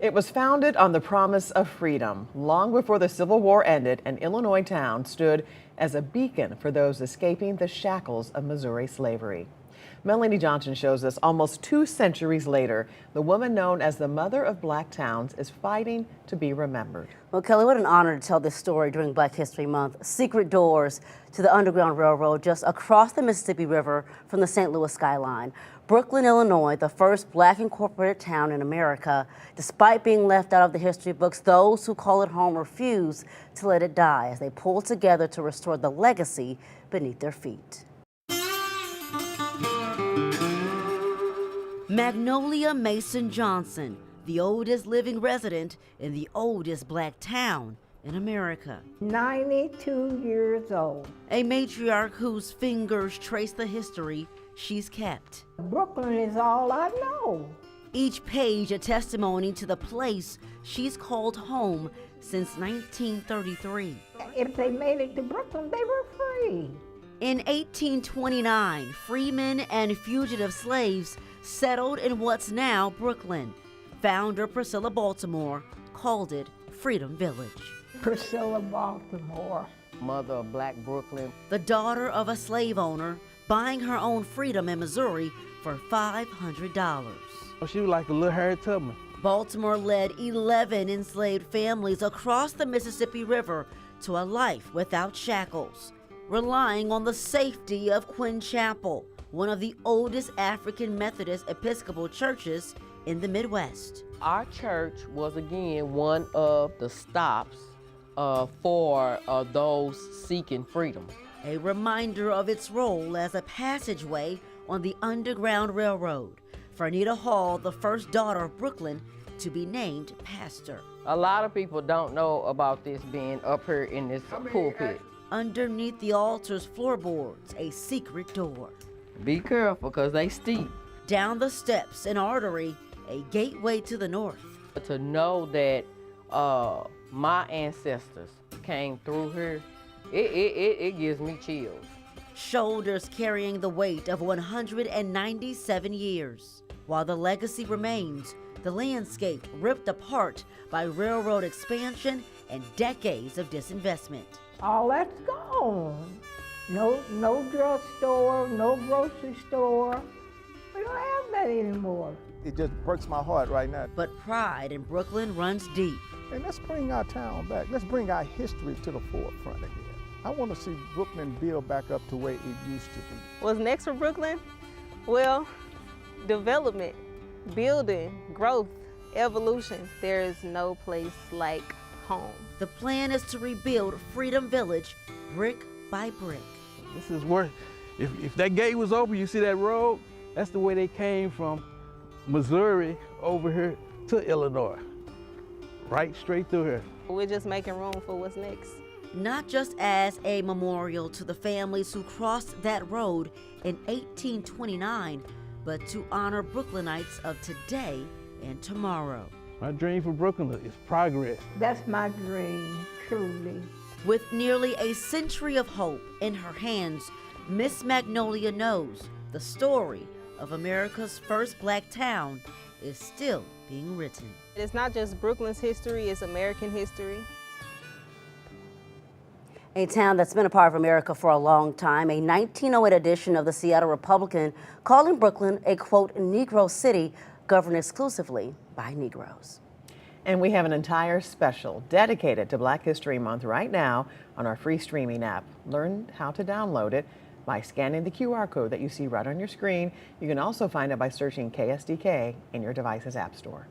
It was founded on the promise of freedom. Long before the Civil War ended, an Illinois town stood as a beacon for those escaping the shackles of Missouri slavery. Melanie Johnson shows us almost 2 centuries later, the woman known as the mother of black towns is fighting to be remembered. Well, Kelly, what an honor to tell this story during Black History Month. Secret doors to the Underground Railroad just across the Mississippi River from the St. Louis skyline. Brooklyn, Illinois, the first black incorporated town in America. Despite being left out of the history books, those who call it home refuse to let it die as they pull together to restore the legacy beneath their feet. Magnolia Mason Johnson, the oldest living resident in the oldest black town in America. 92 years old. A matriarch whose fingers trace the history she's kept. Brooklyn is all I know. Each page a testimony to the place she's called home since 1933. If they made it to Brooklyn, they were free. In 1829, freemen and fugitive slaves settled in what's now Brooklyn. Founder Priscilla Baltimore called it Freedom Village. Priscilla Baltimore. Mother of Black Brooklyn. The daughter of a slave owner buying her own freedom in Missouri for $500. She was like a little Harriet Tubman. Baltimore led 11 enslaved families across the Mississippi River to a life without shackles, relying on the safety of Quinn Chapel, one of the oldest African Methodist Episcopal churches in the Midwest. Our church was again one of the stops for those seeking freedom. A reminder of its role as a passageway on the Underground Railroad. For Anita Hall, the first daughter of Brooklyn to be named pastor. A lot of people don't know about this being up here in this pulpit. Underneath the altar's floorboards, a secret door. Be careful, because they steep. Down the steps, an artery, a gateway to the north. To know that my ancestors came through here, it gives me chills. Shoulders carrying the weight of 197 years. While the legacy remains, the landscape ripped apart by railroad expansion and decades of disinvestment. All that's gone. No drugstore, no grocery store. We don't have that anymore. It just breaks my heart right now. But pride in Brooklyn runs deep. And let's bring our town back. Let's bring our history to the forefront again. I want to see Brooklyn build back up to where it used to be. What's next for Brooklyn? Well, development, building, growth, evolution. There is no place like home. The plan is to rebuild Freedom Village brick by brick. This is where, if that gate was open, you see that road? That's the way they came from Missouri over here to Illinois. Right straight through here. We're just making room for what's next. Not just as a memorial to the families who crossed that road in 1829, but to honor Brooklynites of today and tomorrow. My dream for Brooklyn is progress. That's my dream, truly. With nearly a century of hope in her hands, Miss Magnolia knows the story of America's first black town is still being written. It's not just Brooklyn's history, it's American history. A town that's been a part of America for a long time, a 1908 edition of the Seattle Republican calling Brooklyn a, quote, Negro city governed exclusively by Negroes. And we have an entire special dedicated to Black History Month right now on our free streaming app. Learn how to download it by scanning the QR code that you see right on your screen. You can also find it by searching KSDK in your device's app store.